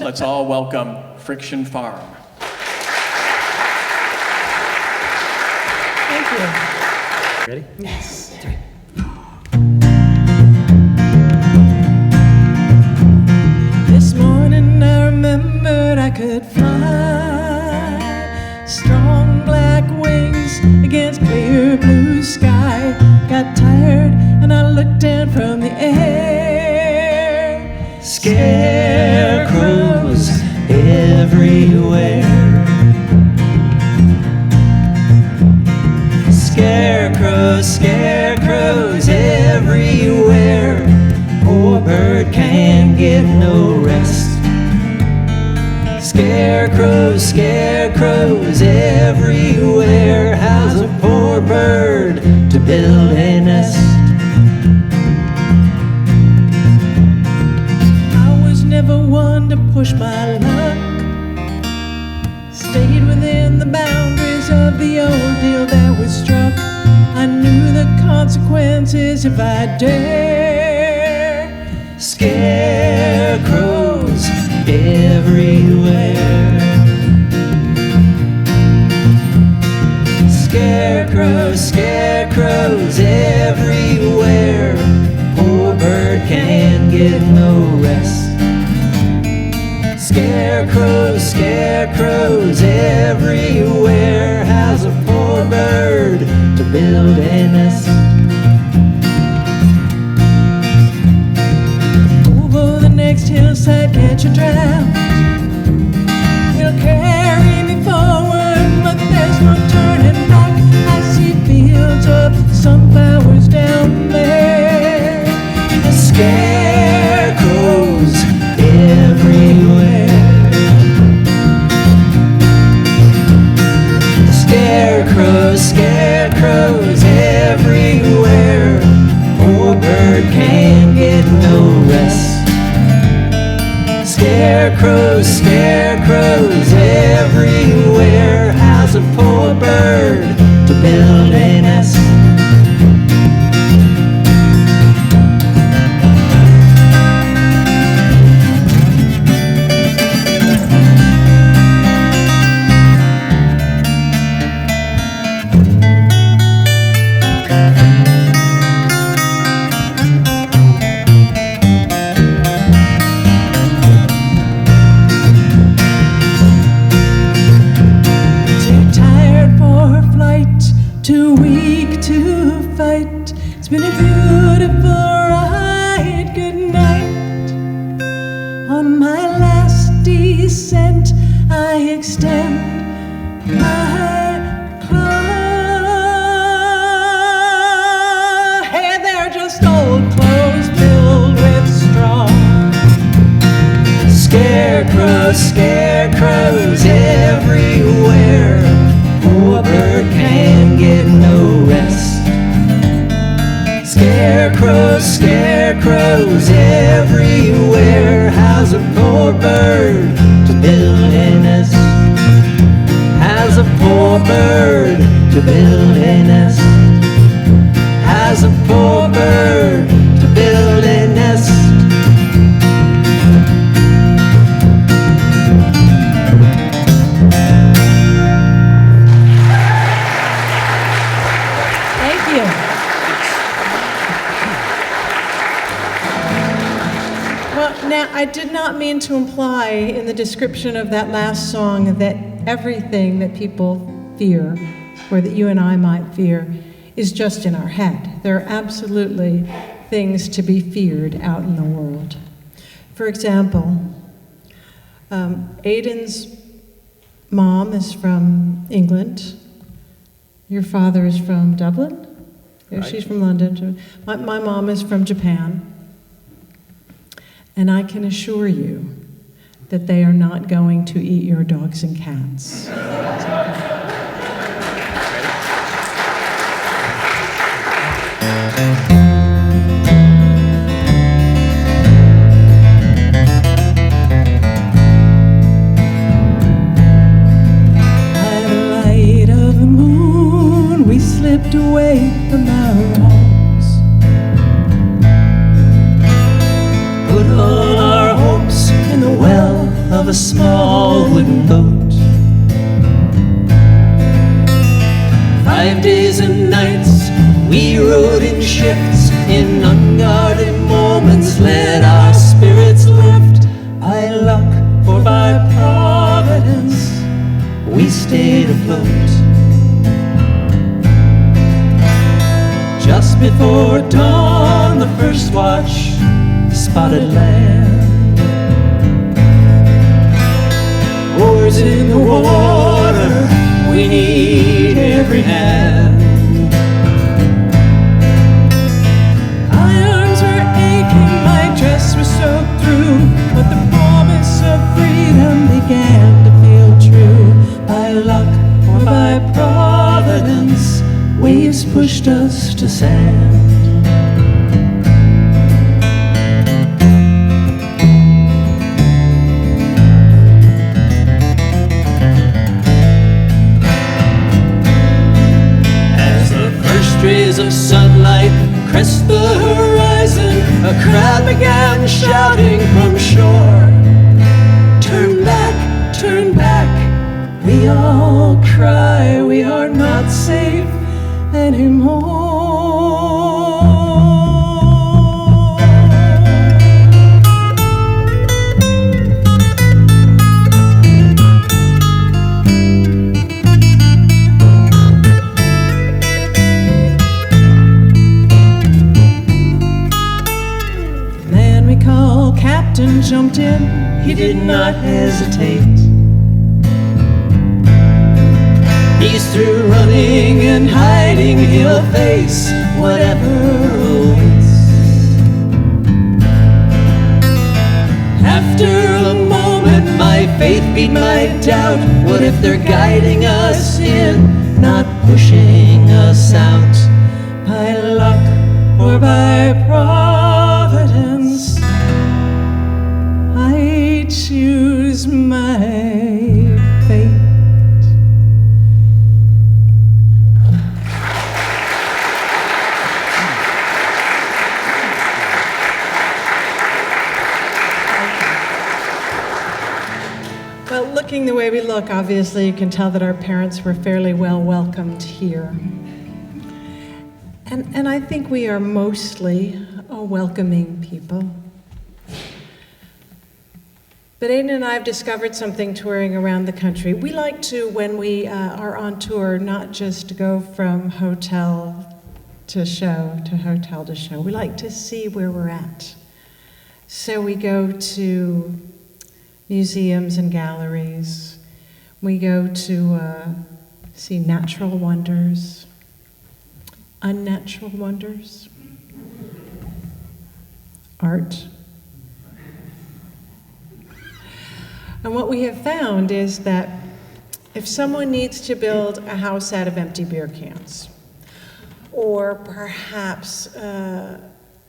Let's all welcome Friction Farm. Thank you. Ready? Yes. This morning I remembered I could fly. Strong black wings against clear blue sky. Got tired and I looked down from the air. Scarecrows everywhere. Scarecrows, scarecrows everywhere. Poor bird can't get no rest. Scarecrows, scarecrows everywhere. How's a poor bird to build a nest? I was never one to push my luck. Stayed within the boundaries of the old deal that was struck. I knew the consequences if I dare. Scarecrows everywhere. Scarecrows, scarecrows everywhere. Poor bird can't get no rest. Scarecrows, scarecrows everywhere. How's a poor bird to build a nest? Over the next hillside, catch a draft. It'll carry me forward, but there's no turning back. I see fields of sunflowers down there. The scarecrows everywhere. Scarecrows, scarecrows everywhere. Poor bird can't get no rest. Scarecrows, scarecrows everywhere. How's a poor bird to build a nest? Too weak to fight. It's been a beautiful ride. Good night. On my last descent, I extend my claw. Hey, they're just old clothes filled with straw. Scarecrows, scarecrows everywhere. Poor bird can't get no rest. Scarecrows, scarecrows everywhere. How's a poor bird to build a nest? How's a poor bird to build a nest? How's a poor bird to build a nest? Now, I did not mean to imply in the description of that last song that everything that people fear, or that you and I might fear, is just in our head. There are absolutely things to be feared out in the world. For example, Aiden's mom is from England. Your father is from Dublin? Right. She's from London. My mom is from Japan. And I can assure you that they are not going to eat your dogs and cats. By the light of the moon, we slipped away from our homes. Put all our hopes in the well a small wooden boat. 5 days and nights we rode in shifts, in unguarded moments let our spirits lift. By luck or by providence, we stayed afloat. Just before dawn, the first watch spotted land. Oars in the water, we need every hand. My arms were aching, my dress was soaked through, but the promise of freedom began to feel true. By luck or by providence, waves pushed us to sand. As the first rays of sunlight crest the horizon, a crowd began shouting from shore. Turn back, we all cry, we are not safe anymore. The man we call Captain jumped in, he did not hesitate. He's through running and hiding, he'll face whatever awaits. After a moment, my faith beat my doubt. What if they're guiding us in, not pushing us out? By luck or by providence, I choose my fate. Well, looking the way we look, obviously you can tell that our parents were fairly well welcomed here. And I think we are mostly a welcoming people. But Aiden and I have discovered something touring around the country. We like to, when we are on tour, not just go from hotel to show to hotel to show. We like to see where we're at. So we go to museums and galleries. We go to see natural wonders, unnatural wonders, art. And what we have found is that if someone needs to build a house out of empty beer cans, or perhaps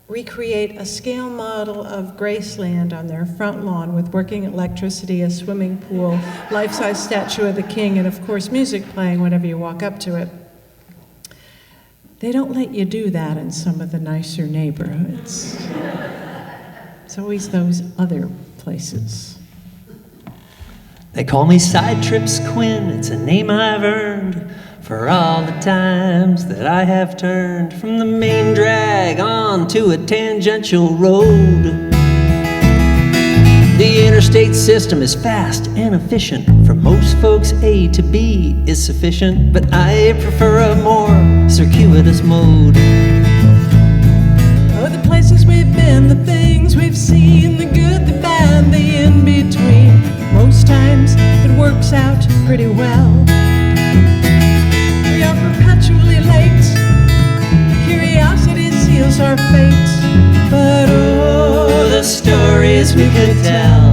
recreate a scale model of Graceland on their front lawn with working electricity, a swimming pool, life-size statue of the king, and of course music playing whenever you walk up to it. They don't let you do that in some of the nicer neighborhoods. It's always those other places. They call me Side Trips Quinn, it's a name I've earned for all the times that I have turned from the main drag onto a tangential road. The interstate system is fast and efficient. For most folks, A to B is sufficient, but I prefer a more circuitous mode. Oh, the places we've been, the things we've seen, the good, the bad, the in-between. Most times it works out pretty well. We are perpetually late. Curiosity seals our fate. But oh, the stories we could tell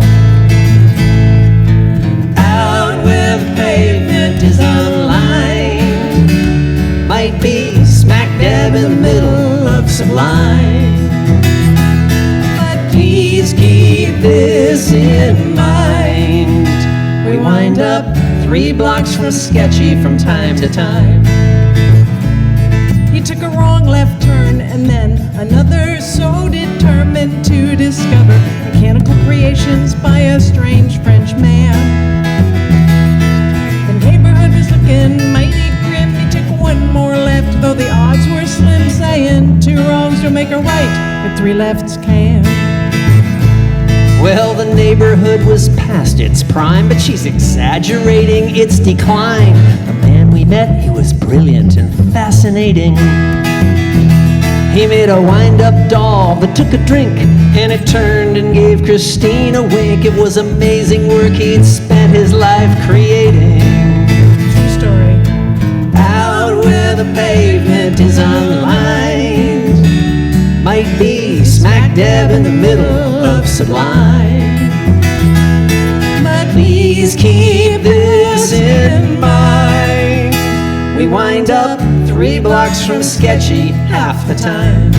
out where the pavement is unlined might be smack dab in the middle of Sublime. But please keep this in mind. We wind up 3 blocks from sketchy from time to time. He took a wrong left turn and then another, so did determined to discover mechanical creations by a strange French man. The neighborhood was looking mighty grim. He took one more left, though the odds were slim, saying 2 wrongs don't make a right, but 3 lefts can. Well, the neighborhood was past its prime, but she's exaggerating its decline. The man we met, he was brilliant and fascinating. He made a wind-up doll that took a drink, and it turned and gave Christine a wink. It was amazing work he'd spent his life creating. True story. Out where the pavement is unlined, might be smack dab in the middle of Sublime. But please keep this in mind, we wind up 3 blocks from sketchy half the time.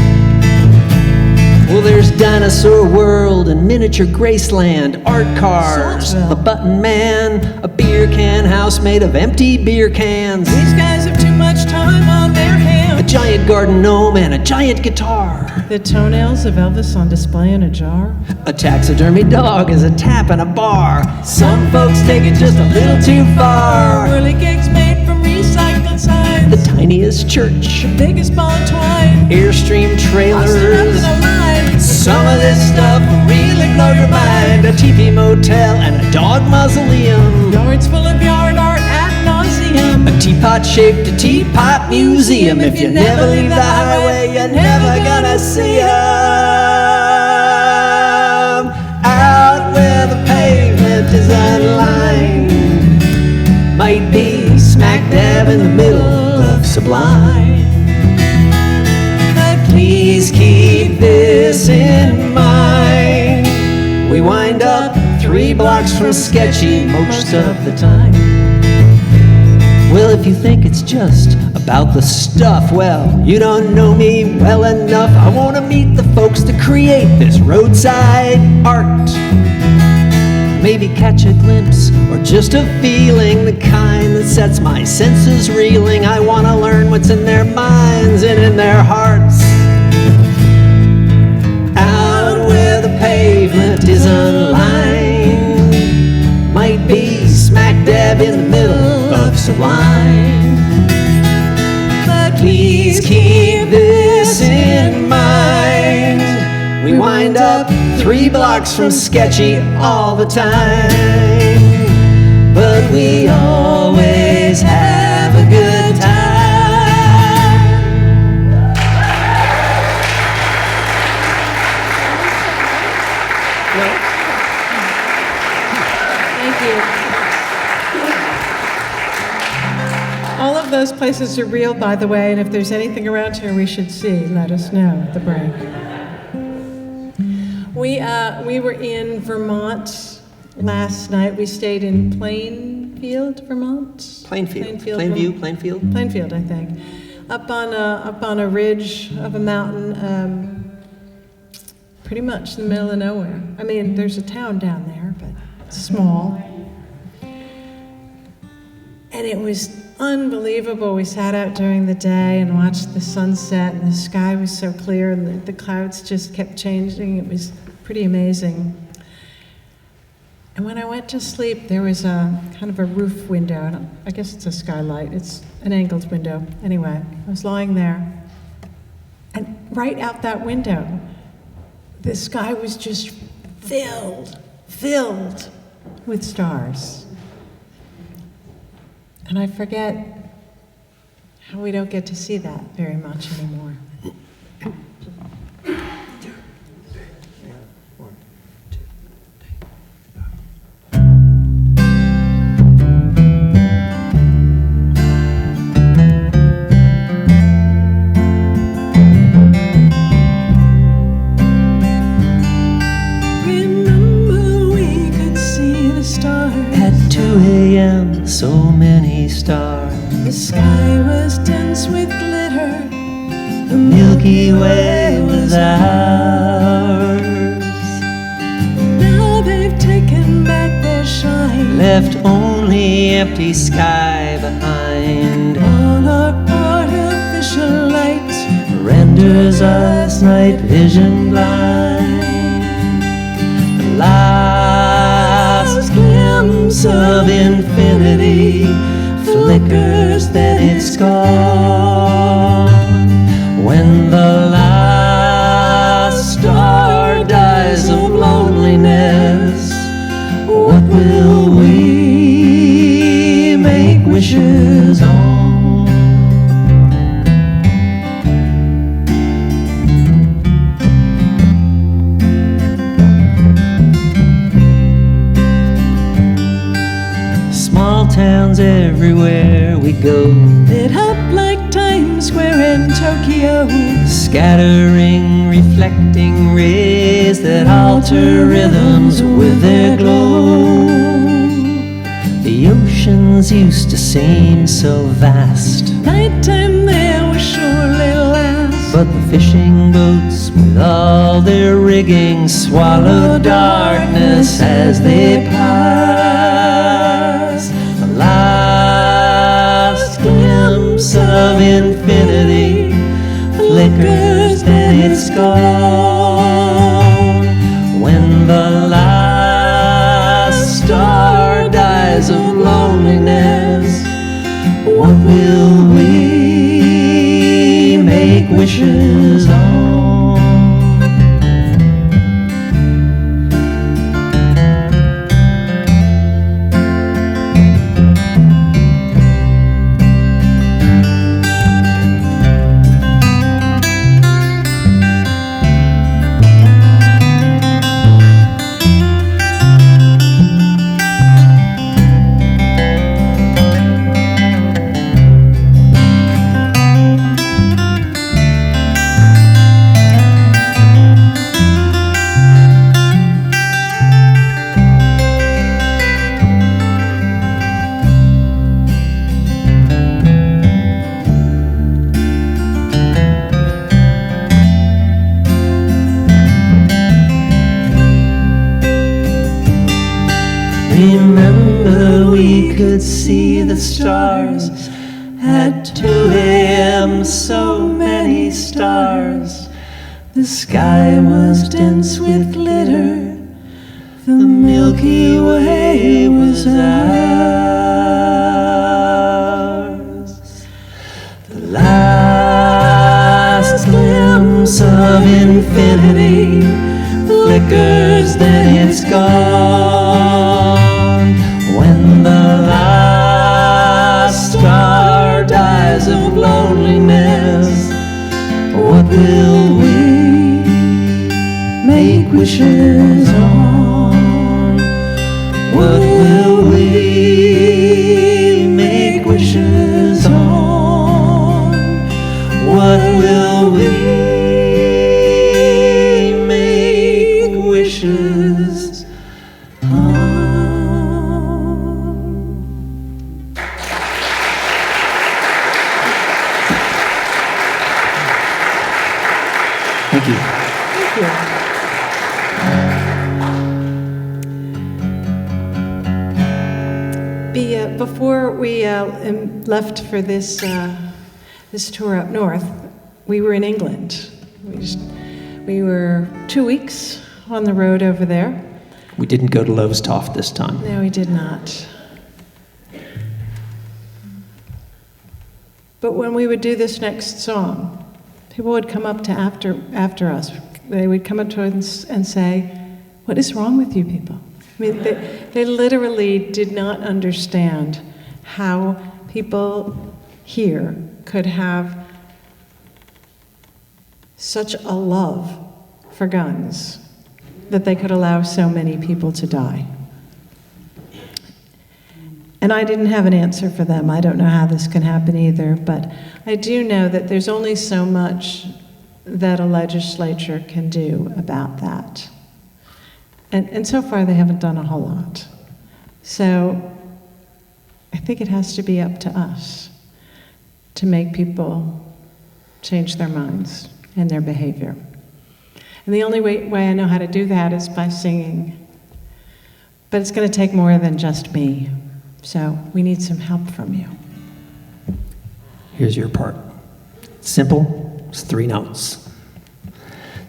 Well, there's Dinosaur World and Miniature Graceland, art cars, Saltville. the Button Man, a beer can house made of empty beer cans, These guys have too much time on their a hands. giant garden gnome and a giant guitar. The toenails of Elvis on display in a jar. A taxidermy dog is a tap in a bar. Some folks take it just a little too far. Whirly gigs made from recycled signs. The tiniest church, Biggest ball of twine. Airstream Tossed it up trailers. in a line. Some of this stuff will really blow your mind. A teepee motel and a dog mausoleum. Yards full of yard art ad nauseum. A teapot-shaped teapot museum. If you never leave the highway, you're never gonna see 'em. Out where the pavement is unlined, might be smack dab in the middle of Sublime. But please keep this in mind, we wind up 3 blocks from sketchy most of the time. Well, if you think it's just about the stuff, well, you don't know me well enough. I want to meet the folks that create this roadside art. Maybe catch a glimpse or just a feeling, the kind that sets my senses reeling. I want to learn what's in their minds and in their hearts. Out where the pavement is unlined, might be smack dab in the middle of Sublime. But please keep this in mind, we wind up 3 blocks from sketchy all the time. But we always have a good time. Thank you. All of those places are real, by the way, and if there's anything around here we should see, let us know at the break. We were in Vermont last night. We stayed in Plainfield, Vermont. Plainfield, Vermont. Plainfield. Plainfield, I think, up on a ridge of a mountain, pretty much in the middle of nowhere. I mean, there's a town down there, but it's small. And it was unbelievable. We sat out during the day and watched the sunset, and the sky was so clear, and the clouds just kept changing. It was pretty amazing. And when I went to sleep, there was a kind of a roof window, and I guess it's a skylight. It's an angled window. Anyway, I was lying there, and right out that window, the sky was just filled with stars. And I forget how we don't get to see that very much anymore. So many stars. The sky was dense with glitter. The Milky Way was ours. Now they've taken back their shine, left only empty sky behind. All our artificial light renders us last night vision blind. The last glimpse of infinity flickers, then it's gone. When the last star dies of loneliness, what will we make wishes on? Small towns everywhere we go, Lit up like Times Square in Tokyo. scattering, reflecting rays that alter rhythms with their glow. The oceans used to seem so vast, Nighttime there will surely last. but the fishing boats with all their rigging swallow darkness as they pass. The last glimpse of infinity flickers, then it's gone. When the last star dies of loneliness, what will we make wishes on? Remember we could see the stars at 2 a.m., so many stars. The sky was dense with glitter, the Milky Way was ours. The last glimpse of infinity flickers, then it's gone. When the last star dies of loneliness, what will we make wishes on? What will we make wishes on? What will we make wishes on? Thank you. Thank you. Before we left for this tour up north, we were in England. We were 2 weeks on the road over there. We didn't go to Lowestoft this time. No, we did not. But when we would do this next song, people would come up to after us. They would come up to us and say, "What is wrong with you people?" I mean, they literally did not understand how people here could have such a love for guns that they could allow so many people to die. And I didn't have an answer for them. I don't know how this can happen either, but I do know that there's only so much that a legislature can do about that. And so far they haven't done a whole lot. So I think it has to be up to us to make people change their minds and their behavior. And the only way I know how to do that is by singing. But it's going to take more than just me. So we need some help from you. Here's your part. Simple, it's 3 notes.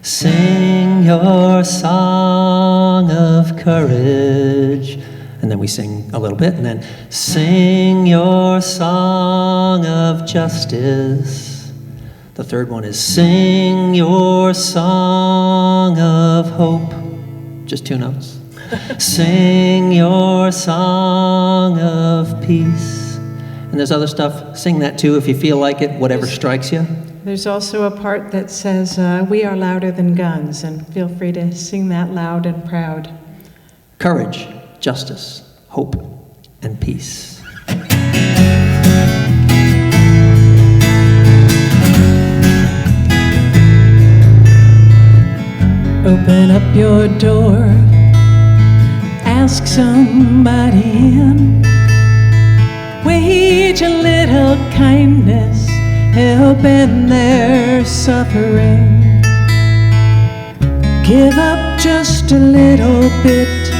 Sing your song of courage. And then we sing a little bit, and then sing your song of justice. The third one is sing your song of hope. Just 2 notes. Sing your song of peace. And there's other stuff. Sing that too if you feel like it, whatever strikes you. There's also a part that says, we are louder than guns, and feel free to sing that loud and proud. Courage, justice, hope, and peace. Open up your door, ask somebody in. Wage a little kindness, help in their suffering. Give up just a little bit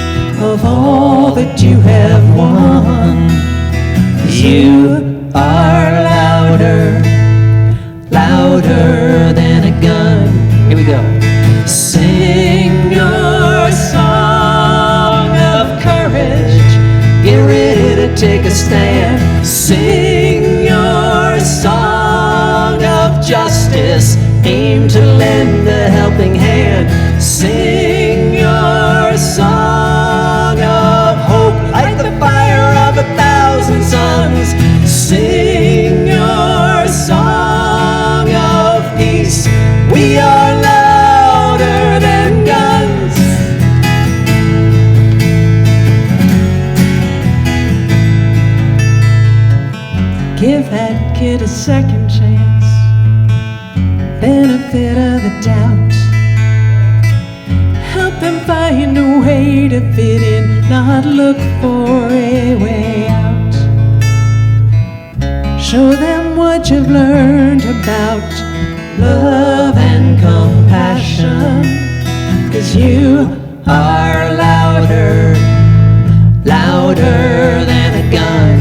of all that you have won. You are louder, louder than a gun. Here we go. Sing your song of courage. Get ready to take a stand. Sing your song of justice. Aim to lend a helping hand. Sing your song of hope. Light the fire of 1,000 suns. Sing your song of peace. We are louder than guns. Give that kid a second chance, benefit of the doubt. Help them find a way to fit in, not look for a way out. Show them what you've learned about love and compassion, 'cause you are louder, louder than a gun.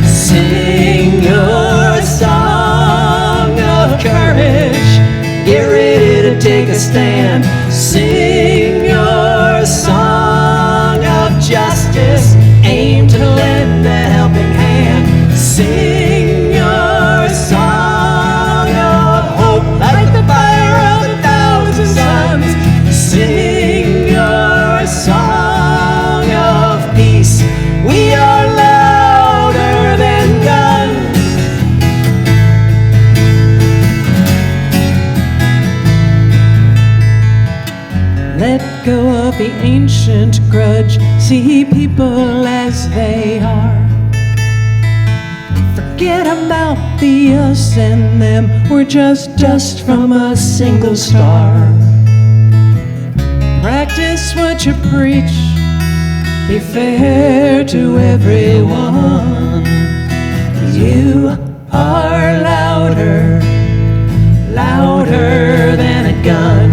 Sing your song of courage. Get ready to take a stand. Sing your song of justice. Aim to lend a helping hand. Sing your song of hope. Light the fire of 1,000 suns. Sing your song of peace. We are louder than guns. Let go of the ancient grudge. See people as they are. Forget about the us and them. We're just dust from a single star. Practice what you preach. Be fair to everyone. You are louder, louder than a gun.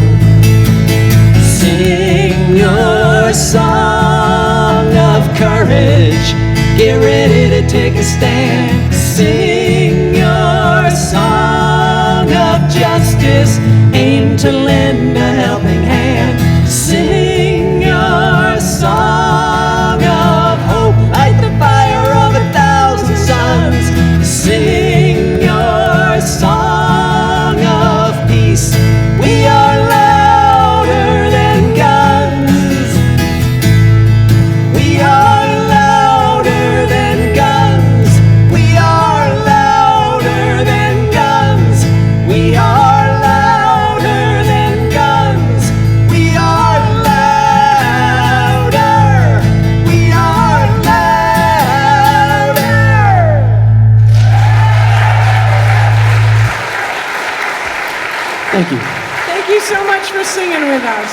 Sing your song of courage. Get ready to take a stand. Sing your song of justice. Aim to lend a helping hand. Sing your song of hope. Light the fire of 1,000 suns. Sing your song of peace. We are louder than guns. We are louder than guns. We are louder than guns. We are louder than guns. We are louder. We are louder. Thank you. Thank you so much for singing with us.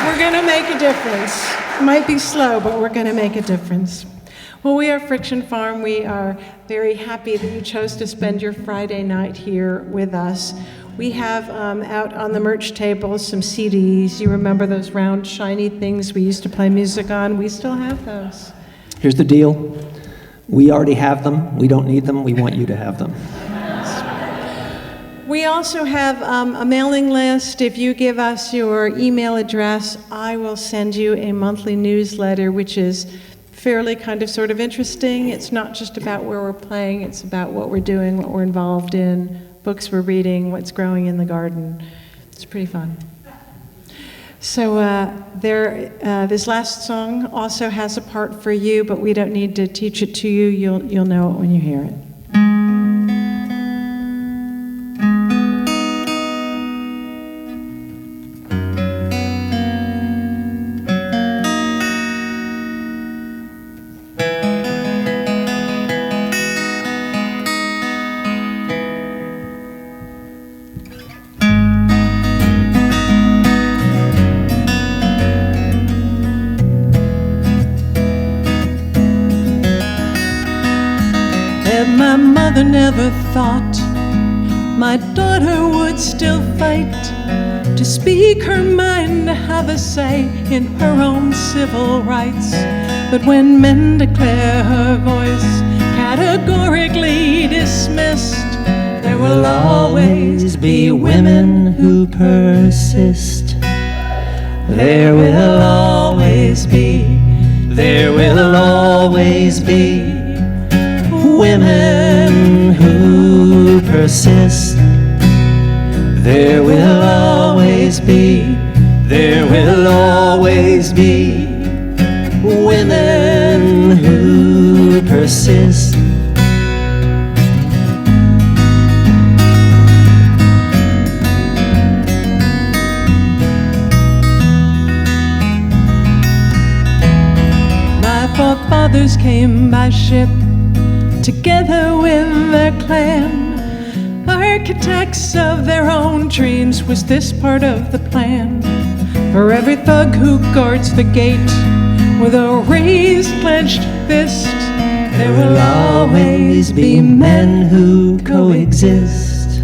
We're going to make a difference. It might be slow, but we're going to make a difference. Well, we are Friction Farm. We are very happy that you chose to spend your Friday night here with us. We have out on the merch table some CDs. You remember those round, shiny things we used to play music on? We still have those. Here's the deal. We already have them. We don't need them. We want you to have them. We also have a mailing list. If you give us your email address, I will send you a monthly newsletter, which is fairly kind of sort of interesting. It's not just about where we're playing, it's about what we're doing, what we're involved in, books we're reading, what's growing in the garden. It's pretty fun. So this last song also has a part for you, but we don't need to teach it to you. You'll know it when you hear it. My mother never thought my daughter would still fight to speak her mind, to have a say in her own civil rights. But when men declare her voice categorically dismissed, there will always be women who persist. There will always be women who persist. There will always be women who persist. My forefathers came by ship together with their clan. Architects of their own dreams, was this part of the plan? For every thug who guards the gate with a raised clenched fist, there will always be men who coexist.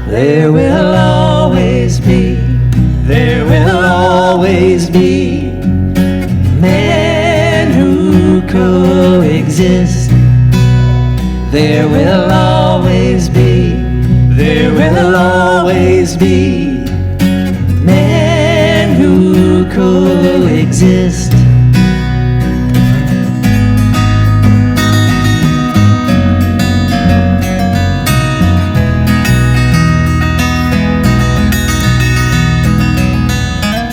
There will always be men who coexist. There will always be men who coexist.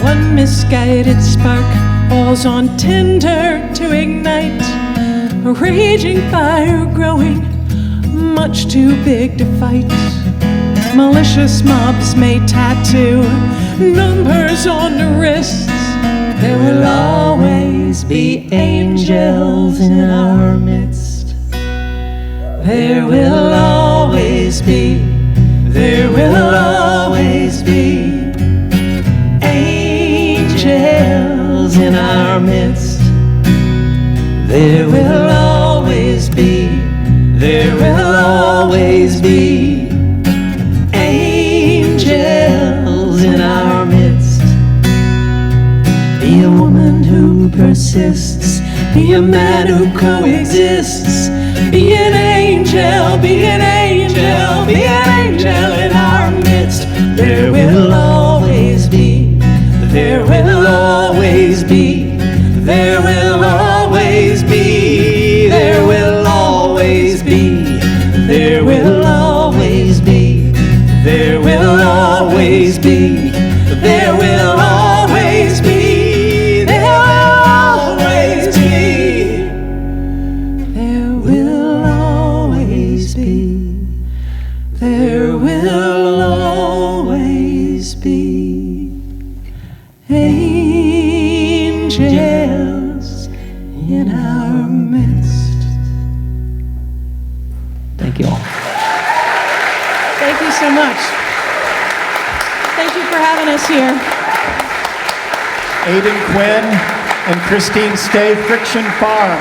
One misguided spark falls on tinder to ignite a raging fire growing much too big to fight. Malicious mobs may tattoo numbers on the wrists. There will always be angels in our midst. There will always be angels in our midst. There will always be angels in our midst. Be a woman who persists, be a man who coexists. Be an angel, be an angel, be an angel in our midst. There will always be there will always be there will always be there will always be there will always be there will always be there will always be there will always be there will always be angels in our midst. Thank you all. Thank you so much. Thank you for having us here. Aidan Quinn and Christine Stay, Friction Farm.